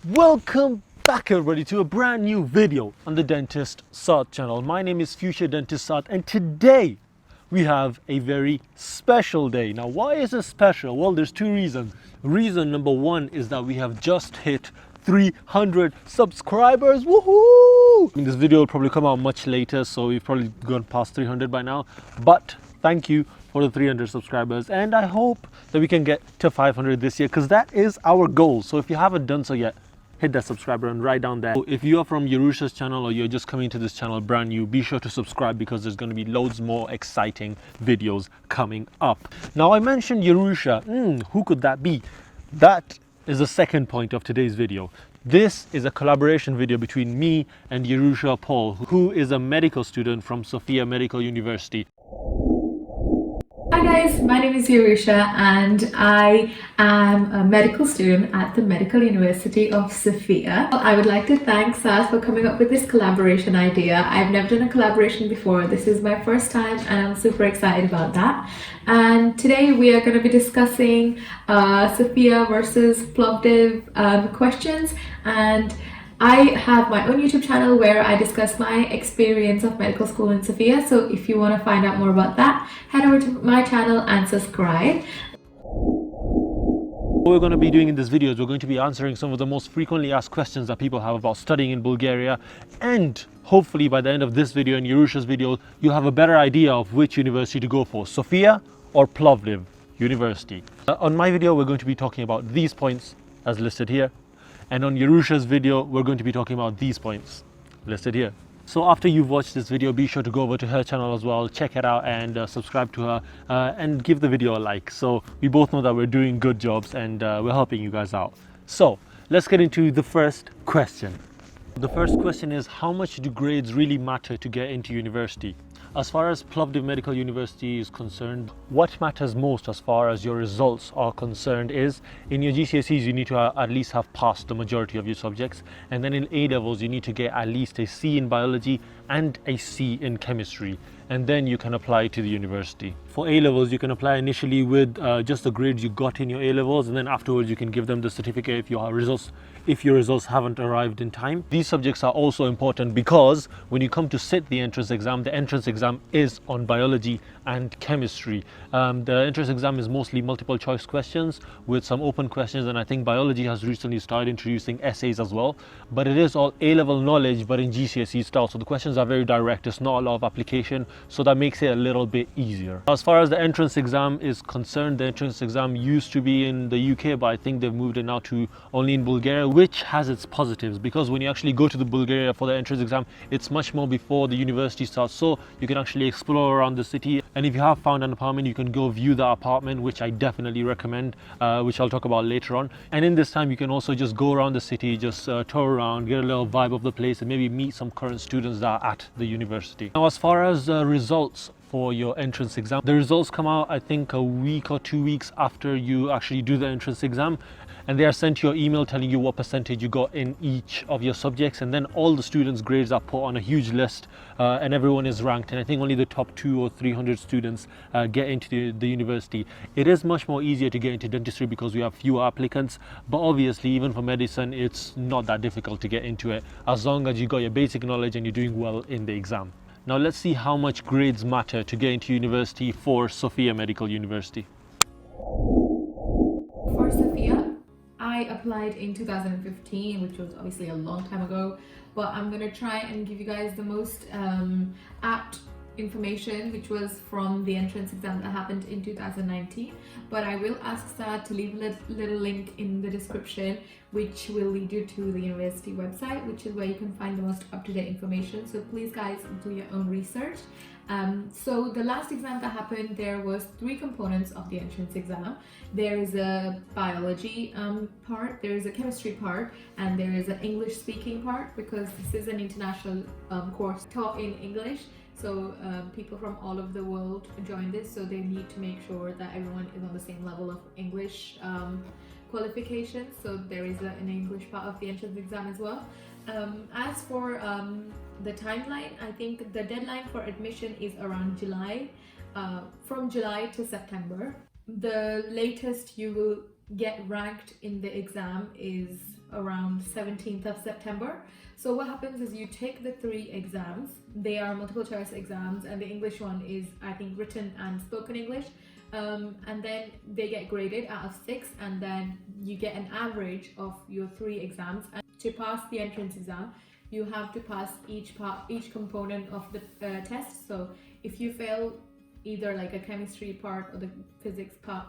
Welcome back everybody to a brand new video on the Dentist Saad channel. My name is Future Dentist Saad and today we have a very special day. Now why is it special? Well, there's two reasons. Reason number one is that we have just hit 300 subscribers. Woohoo! I mean, this video will probably come out much later, so we've probably gone past 300 by now, but thank you for the 300 subscribers, and I hope that we can get to 500 this year because that is our goal. So if you haven't done so yet, hit that subscribe button right down there. So if you are from Yarusha's channel or you're just coming to this channel brand new, be sure to subscribe because there's going to be loads more exciting videos coming up. Now I mentioned Yarusha. Who could that be? That is the second point of today's video. This is a collaboration video between me and Yarusha Paul, who is a medical student from Sofia Medical University. Hi guys, my name is Yarusha and I am a medical student at the Medical University of Sofia. I would like to thank Saad for coming up with this collaboration idea. I've never done a collaboration before. This is my first time and I'm super excited about that. And today we are going to be discussing Sofia versus Plovdiv questions, and I have my own YouTube channel where I discuss my experience of medical school in Sofia. So if you want to find out more about that, head over to my channel and subscribe. What we're going to be doing in this video is we're going to be answering some of the most frequently asked questions that people have about studying in Bulgaria, and hopefully by the end of this video and Yarusha's video, you'll have a better idea of which university to go for, Sofia or Plovdiv University. On my video, we're going to be talking about these points as listed here. And on Yarusha's video, we're going to be talking about these points listed here. So after you've watched this video, be sure to go over to her channel as well, check it out and subscribe to her and give the video a like. So we both know that we're doing good jobs and we're helping you guys out. So let's get into the first question. The first question is, how much do grades really matter to get into university? As far as Plovdiv Medical University is concerned, what matters most as far as your results are concerned is in your GCSEs you need to at least have passed the majority of your subjects, and then in A levels you need to get at least a C in biology and a C in chemistry, and then you can apply to the university. For A levels you can apply initially with just the grades you got in your A levels, and then afterwards you can give them the certificate if your results haven't arrived in time. These subjects are also important because when you come to sit the entrance exam is on biology and chemistry. The entrance exam is mostly multiple choice questions with some open questions, and I think biology has recently started introducing essays as well, but it is all A-level knowledge but in GCSE style, so the questions are very direct. There's not a lot of application, so that makes it a little bit easier. As far as the entrance exam is concerned, the entrance exam used to be in the UK, but I think they've moved it now to only in Bulgaria, which has its positives because when you actually go to the Bulgaria for the entrance exam, it's much more before the university starts, so you can actually explore around the city, and if you have found an apartment you can go view the apartment, which I definitely recommend, which I'll talk about later on. And in this time you can also just go around the city, just tour around, get a little vibe of the place, and maybe meet some current students that are at the university. Now as far as results for your entrance exam, the results come out I think a week or 2 weeks after you actually do the entrance exam, and they are sent to your email telling you what percentage you got in each of your subjects, and then all the students' grades are put on a huge list and everyone is ranked, and I think only the top 200 or 300 students get into the university. It is much more easier to get into dentistry because we have fewer applicants, but obviously even for medicine it's not that difficult to get into it as long as you got your basic knowledge and you're doing well in the exam. Now let's see how much grades matter to get into university for Sofia Medical University. For Sofia, I applied in 2015, which was obviously a long time ago, but I'm going to try and give you guys the most apt information, which was from the entrance exam that happened in 2019. But I will ask Saad to leave a little link in the description which will lead you to the university website, which is where you can find the most up-to-date information. So please guys, do your own research. So the last exam that happened, there was 3 components of the entrance exam. There is a biology part, there is a chemistry part, and there is an English speaking part, because this is an international course taught in English. So people from all over the world join this, so they need to make sure that everyone is on the same level of English qualifications. So there is an English part of the entrance exam as well. As for the timeline, I think the deadline for admission is around July, from July to September. The latest you will get ranked in the exam is around 17th of September. So what happens is you take the 3 exams. They are multiple choice exams, and the English one is, I think, written and spoken English. And then they get graded out of 6, and then you get an average of your 3 exams. And to pass the entrance exam, you have to pass each component of the test. So if you fail either like a chemistry part or the physics part,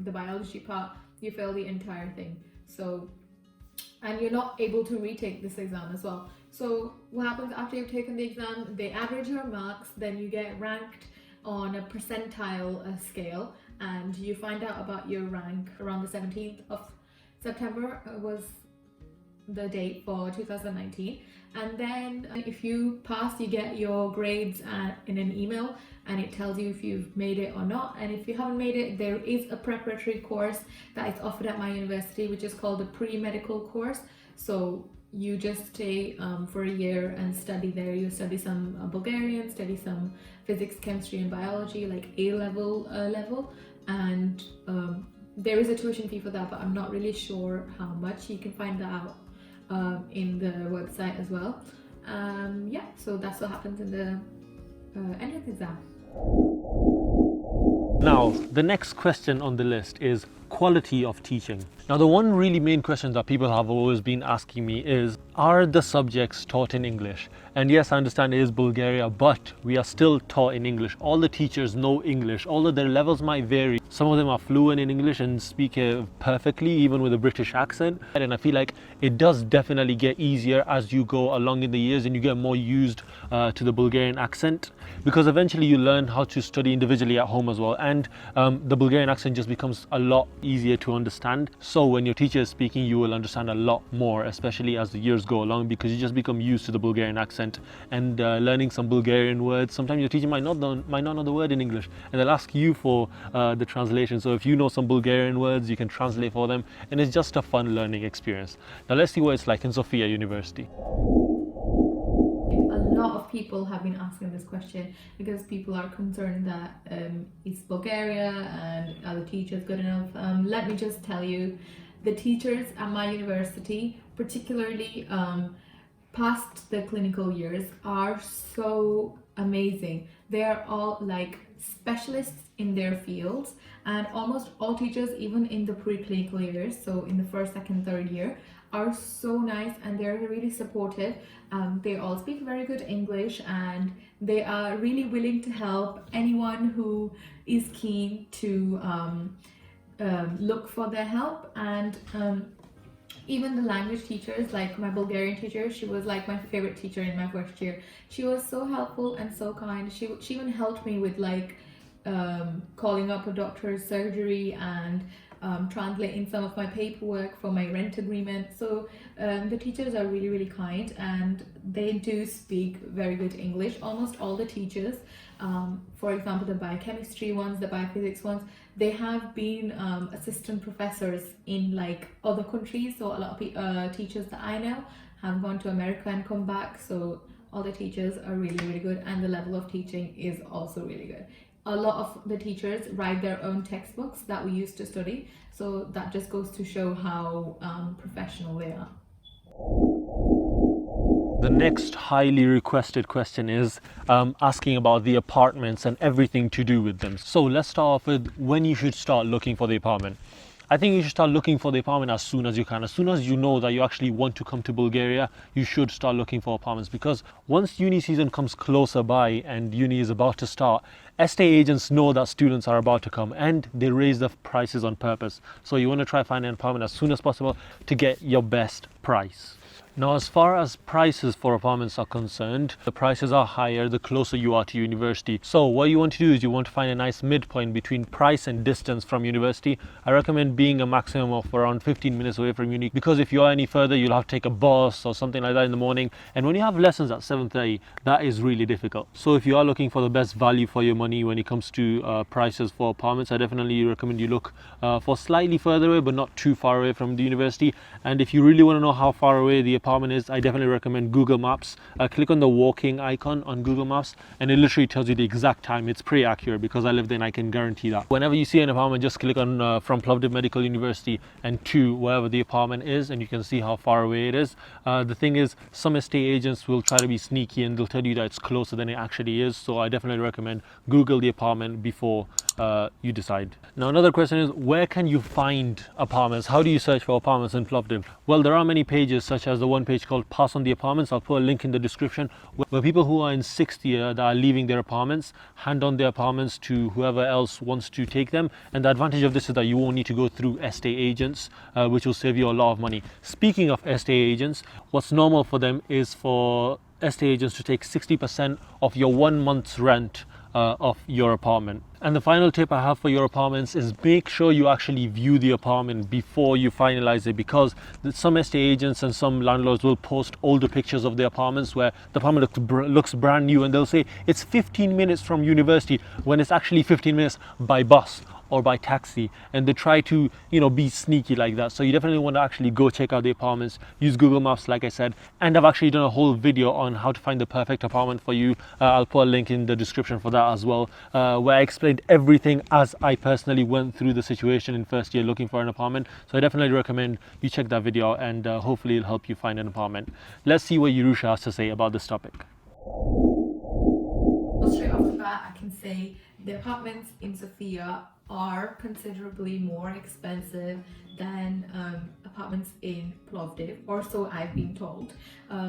the biology part, you fail the entire thing. So, and you're not able to retake this exam as well. So what happens after you've taken the exam, they average your marks, then you get ranked on a percentile scale, and you find out about your rank around the 17th of September was the date for 2019. And then if you pass, you get your grades in an email, and it tells you if you've made it or not. And if you haven't made it, there is a preparatory course that is offered at my university, which is called the pre-medical course. So you just stay for a year and study there. You study some Bulgarian, study some physics, chemistry and biology, like A-level level. And there is a tuition fee for that, but I'm not really sure how much. You can find that out in the website as well. Yeah, so that's what happens in the entrance exam. Now, the next question on the list is quality of teaching. Now, the one really main question that people have always been asking me is, are the subjects taught in English? And yes, I understand it is Bulgaria, but we are still taught in English. All the teachers know English, although their levels might vary. Some of them are fluent in English and speak it perfectly, even with a British accent. And I feel like it does definitely get easier as you go along in the years and you get more used to the Bulgarian accent, because eventually you learn how to study individually at home as well. And the Bulgarian accent just becomes a lot easier to understand. So when your teacher is speaking, you will understand a lot more, especially as the years go along, because you just become used to the Bulgarian accent and learning some Bulgarian words. Sometimes your teacher might not know the word in English, and they'll ask you for the translation. So if you know some Bulgarian words, you can translate for them, and it's just a fun learning experience. Now let's see what it's like in Sofia University. A lot of people have been asking this question because people are concerned that it's Bulgaria and are the teachers good enough. Let me just tell you, the teachers at my university, particularly past the clinical years, are so amazing. They are all like specialists in their fields, and almost all teachers, even in the pre-clinical years, so in the first, second, third year, are so nice, and they're really supportive. They all speak very good English, and they are really willing to help anyone who is keen to look for their help. And even the language teachers, like my Bulgarian teacher, she was like my favorite teacher in my first year. She was so helpful and so kind. She even helped me with like calling up a doctor's surgery and translating some of my paperwork for my rent agreement. So the teachers are really, really kind, and they do speak very good English. Almost all the teachers, for example, the biochemistry ones, the biophysics ones, they have been assistant professors in like other countries. So a lot of teachers that I know have gone to America and come back. So all the teachers are really, really good, and the level of teaching is also really good. A lot of the teachers write their own textbooks that we used to study, so that just goes to show how professional they are. The next highly requested question is asking about the apartments and everything to do with them. So let's start off with when you should start looking for the apartment. I think you should start looking for the apartment as soon as you can. As soon as you know that you actually want to come to Bulgaria, you should start looking for apartments, because once uni season comes closer by and uni is about to start, estate agents know that students are about to come and they raise the prices on purpose. So you want to try find an apartment as soon as possible to get your best price. Now, as far as prices for apartments are concerned, the prices are higher the closer you are to university. So what you want to do is you want to find a nice midpoint between price and distance from university. I recommend being a maximum of around 15 minutes away from uni, because if you are any further, you'll have to take a bus or something like that in the morning. And when you have lessons at 7:30, that is really difficult. So if you are looking for the best value for your money when it comes to prices for apartments, I definitely recommend you look for slightly further away, but not too far away from the university. And if you really want to know how far away the apartment is, I definitely recommend Google Maps. Click on the walking icon on Google Maps and it literally tells you the exact time. It's pretty accurate because I live there and I can guarantee that. Whenever you see an apartment, just click on from Plovdiv Medical University and to wherever the apartment is, and you can see how far away it is. The thing is, some estate agents will try to be sneaky and they'll tell you that it's closer than it actually is. So I definitely recommend Google the apartment before you decide. Now another question is, where can you find apartments? How do you search for apartments in Plovdiv? Well, there are many pages, such as the one page called Pass on the Apartments. I'll put a link in the description, where people who are in sixth year that are leaving their apartments hand on their apartments to whoever else wants to take them. And the advantage of this is that you won't need to go through estate agents, which will save you a lot of money. Speaking of estate agents, what's normal for them is for estate agents to take 60% of your 1 month's rent of your apartment. And the final tip I have for your apartments is make sure you actually view the apartment before you finalize it, because some estate agents and some landlords will post older pictures of their apartments where the apartment looks brand new, and they'll say it's 15 minutes from university when it's actually 15 minutes by bus or by taxi, and they try to, you know, be sneaky like that. So you definitely want to actually go check out the apartments, use Google Maps like I said, and I've actually done a whole video on how to find the perfect apartment for you. I'll put a link in the description for that as well, where I explained everything as I personally went through the situation in first year looking for an apartment. So I definitely recommend you check that video, and hopefully it'll help you find an apartment. Let's see what Yarusha has to say about this topic. Straight off the bat, I can say the apartments in Sofia are considerably more expensive than apartments in Plovdiv, or so I've been told.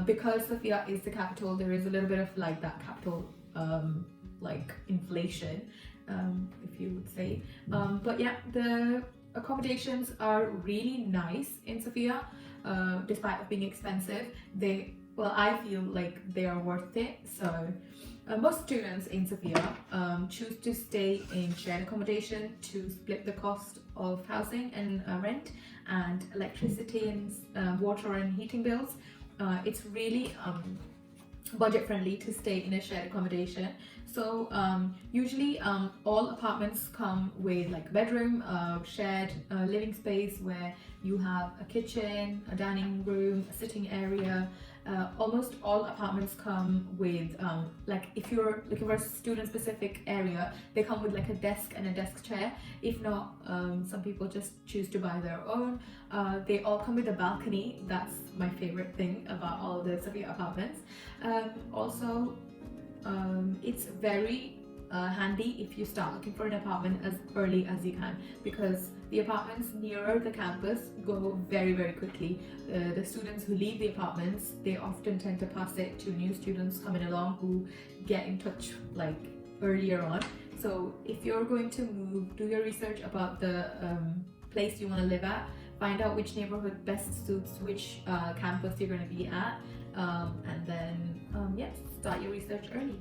Because Sofia is the capital, there is a little bit of like that capital like inflation, if you would say. But yeah, the accommodations are really nice in Sofia, despite being expensive. I feel like they are worth it. So most students in Sofia choose to stay in shared accommodation to split the cost of housing and rent and electricity and water and heating bills. It's really budget friendly to stay in a shared accommodation. So usually all apartments come with like a bedroom, shared living space where you have a kitchen, a dining room, a sitting area. Almost all apartments come with like, if you're looking for a student specific area, they come with like a desk and a desk chair. If not, some people just choose to buy their own. They all come with a balcony. That's my favorite thing about all the Sofia apartments. Also, it's very handy if you start looking for an apartment as early as you can, because the apartments nearer the campus go very, very quickly. The students who leave the apartments, they often tend to pass it to new students coming along who get in touch like earlier on. So if you're going to move, do your research about the place you want to live at, find out which neighborhood best suits which campus you're going to be at, and then start your research early.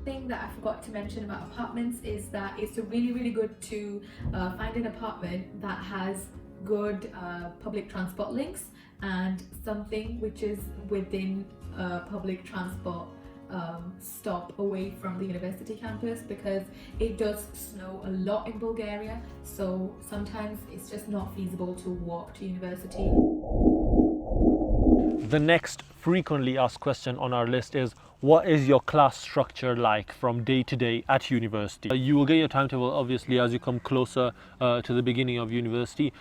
Thing that I forgot to mention about apartments is that it's really, really good to find an apartment that has good public transport links and something which is within public transport stop away from the university campus, because it does snow a lot in Bulgaria, so sometimes it's just not feasible to walk to university. The next frequently asked question on our list is, what is your class structure like from day to day at university? You will get your timetable obviously as you come closer to the beginning of university.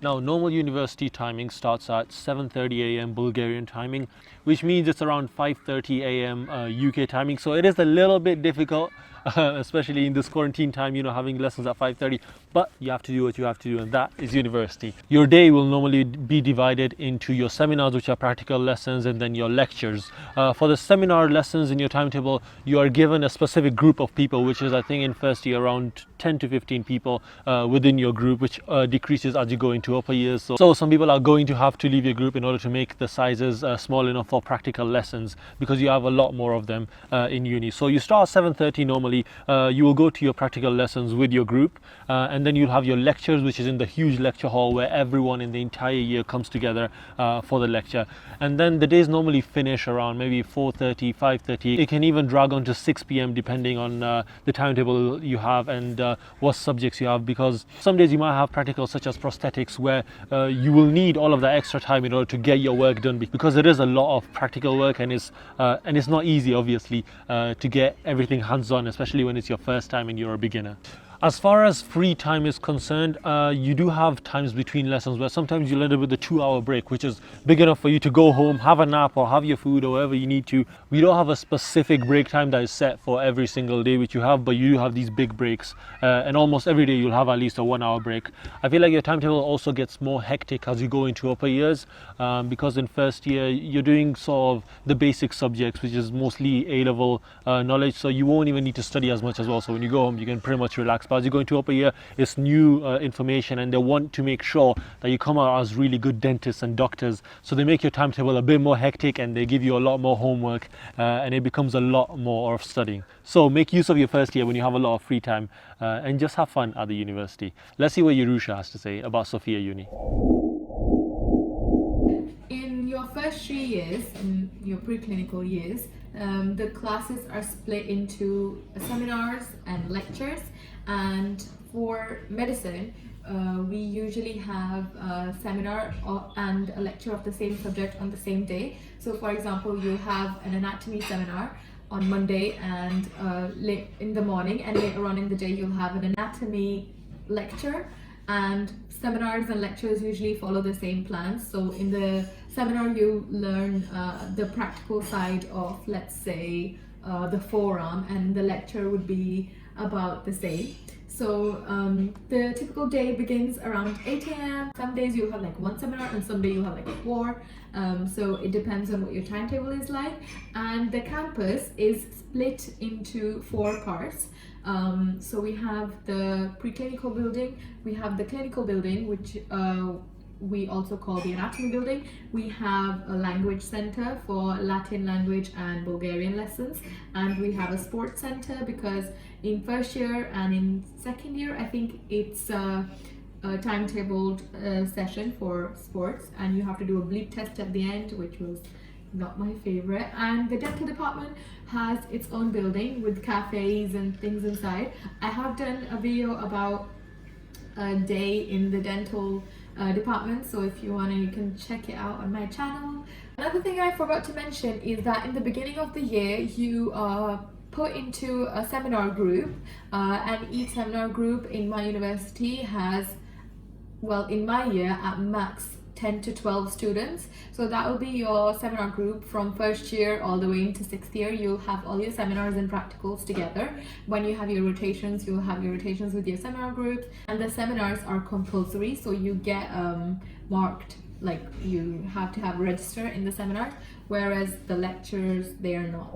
Now, normal university timing starts at 7:30 a.m. Bulgarian timing, which means it's around 5:30 a.m. UK timing. So it is a little bit difficult, especially in this quarantine time, you know, having lessons at 5:30. But you have to do what you have to do, and that is university. Your day will normally be divided into your seminars, which are practical lessons, and then your lectures. For the seminar lessons in your timetable, you are given a specific group of people, which is, I think, in first year around 10 to 15 people within your group, which decreases as you go into upper years. So some people are going to have to leave your group in order to make the sizes small enough for practical lessons, because you have a lot more of them in uni. So you start at 7:30 normally. essentially. You will go to your practical lessons with your group, and then you'll have your lectures, which is in the huge lecture hall where everyone in the entire year comes together for the lecture. And then the days normally finish around maybe 4:30, 5:30. It can even drag on to 6 p.m. depending on the timetable you have and what subjects you have, because some days you might have practicals such as prosthetics where you will need all of that extra time in order to get your work done, because there is a lot of practical work, and it's not easy obviously to get everything hands-on, especially when it's your first time and you're a beginner. As far as free time is concerned, you do have times between lessons where sometimes you'll end up with a 2-hour break, which is big enough for you to go home, have a nap or have your food or whatever you need to. We don't have a specific break time that is set for every single day which you have, but you have these big breaks, and almost every day you'll have at least a 1-hour break. I feel like your timetable also gets more hectic as you go into upper years, because in first year you're doing sort of the basic subjects, which is mostly A-level knowledge, so you won't even need to study as much as well. So when you go home you can pretty much relax. But as you go into upper year, it's new information, and they want to make sure that you come out as really good dentists and doctors. So they make your timetable a bit more hectic, and they give you a lot more homework, and it becomes a lot more of studying. So make use of your first year when you have a lot of free time, and just have fun at the university. Let's see what Yarusha has to say about Sofia Uni. In your first 3 years, in your preclinical years, the classes are split into seminars and lectures. And for medicine, we usually have a seminar and a lecture of the same subject on the same day. So for example, you have an anatomy seminar on Monday and late in the morning, and later on in the day you'll have an anatomy lecture. And seminars and lectures usually follow the same plans. So in the seminar you learn the practical side of, let's say, the forearm, and the lecture would be about the same. So the typical day begins around 8 a.m. Some days you'll have like 1 seminar, and some day you'll have like 4. So it depends on what your timetable is like. And the campus is split into 4 parts. So we have the preclinical building, we have the clinical building, which we also call the anatomy building. We have a language center for Latin language and Bulgarian lessons, and we have a sports center because in first year and in second year I think it's a timetabled session for sports, and you have to do a bleep test at the end, which was not my favorite. And the dental department has its own building with cafes and things inside. I have done a video about a day in the dental department, so if you want to, you can check it out on my channel. Another thing I forgot to mention is that in the beginning of the year you are put into a seminar group, and each seminar group in my university has, well, in my year at max 10 to 12 students. So that will be your seminar group from first year all the way into 6th year. You'll have all your seminars and practicals together. When you have your rotations, you'll have your rotations with your seminar groups, and the seminars are compulsory, so you get marked, like you have to have a register in the seminar, whereas the lectures, they are not.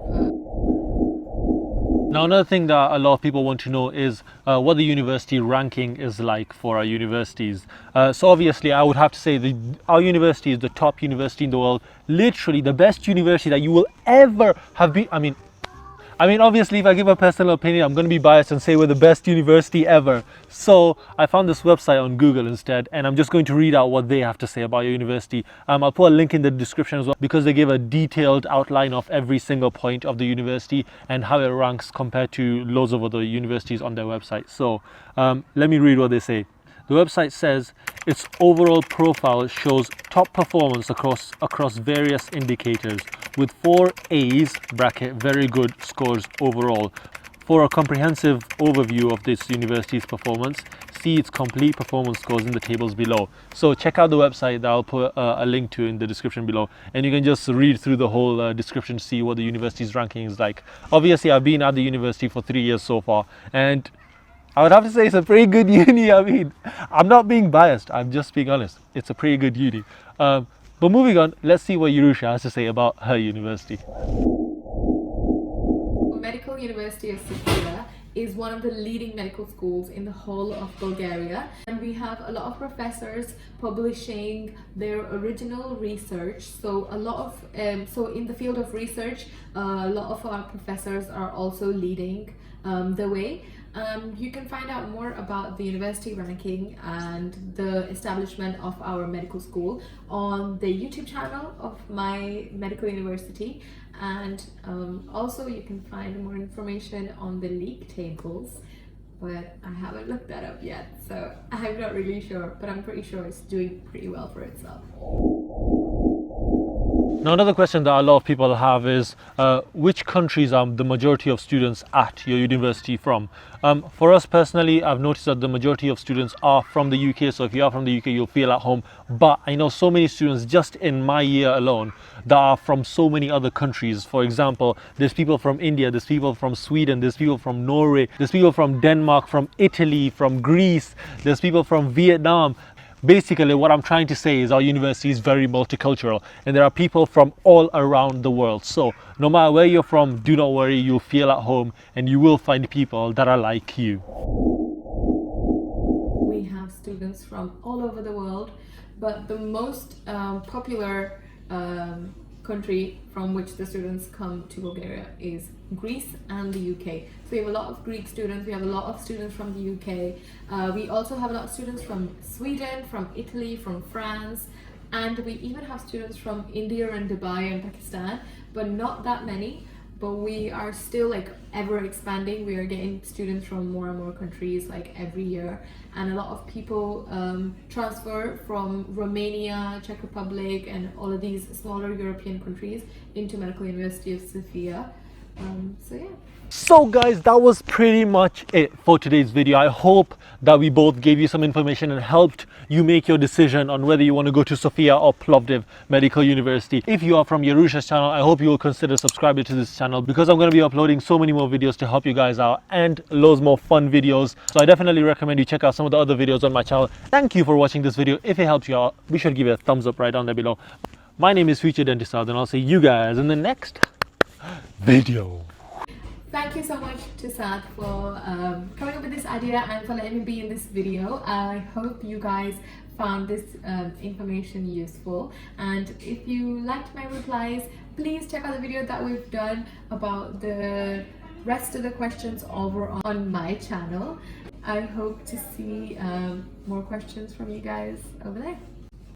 Now, another thing that a lot of people want to know is what the university ranking is like for our universities. So obviously I would have to say our university is the top university in the world, literally the best university that you will ever have been. I mean, obviously, if I give a personal opinion, I'm going to be biased and say we're the best university ever. So I found this website on Google instead, and I'm just going to read out what they have to say about your university. I'll put a link in the description as well, because they give a detailed outline of every single point of the university and how it ranks compared to loads of other universities on their website. So let me read what they say. The website says its overall profile shows top performance across various indicators, with 4 A's bracket very good scores overall. For a comprehensive overview of this university's performance, see its complete performance scores in the tables below. So check out the website that I'll put a link to in the description below, and you can just read through the whole description to see what the university's ranking is like. Obviously, I've been at the university for 3 years so far, and I would have to say it's a pretty good uni. I mean, I'm not being biased, I'm just being honest. It's a pretty good uni. But moving on, let's see what Yarusha has to say about her university. Medical University of Sofia is one of the leading medical schools in the whole of Bulgaria, and we have a lot of professors publishing their original research. So a lot of so in the field of research, a lot of our professors are also leading the way. You can find out more about the university ranking and the establishment of our medical school on the YouTube channel of my medical university, and also you can find more information on the league tables, but I haven't looked that up yet, so I'm not really sure, but I'm pretty sure it's doing pretty well for itself. Now, another question that a lot of people have is which countries are the majority of students at your university from? For us personally, I've noticed that the majority of students are from the UK, so if you are from the UK, you'll feel at home. But I know so many students just in my year alone that are from so many other countries. For example, there's people from India, there's people from Sweden, there's people from Norway, there's people from Denmark, from Italy, from Greece, there's people from Vietnam. Basically, what I'm trying to say is our university is very multicultural and there are people from all around the world. So no matter where you're from, do not worry, you'll feel at home and you will find people that are like you. We have students from all over the world, but the most popular country from which the students come to Bulgaria is Greece and the UK. So we have a lot of Greek students, we have a lot of students from the UK, we also have a lot of students from Sweden, from Italy, from France, and we even have students from India and Dubai and Pakistan, but not that many. But we are still like ever expanding. We are getting students from more and more countries like every year, and a lot of people transfer from Romania, Czech Republic, and all of these smaller European countries into Medical University of Sofia. So yeah. So guys, that was pretty much it for today's video. I hope that we both gave you some information and helped you make your decision on whether you want to go to Sofia or Plovdiv Medical University. If you are from Yarusha's channel, I hope you will consider subscribing to this channel because I'm going to be uploading so many more videos to help you guys out and loads more fun videos. So I definitely recommend you check out some of the other videos on my channel. Thank you for watching this video. If it helped you out, be sure to give it a thumbs up right down there below. My name is Future Dentist Saad and I'll see you guys in the next video. Thank you so much to Saad for coming up with this idea and for letting me be in this video. I hope you guys found this information useful, and if you liked my replies, please check out the video that we've done about the rest of the questions over on my channel. I hope to see more questions from you guys over there.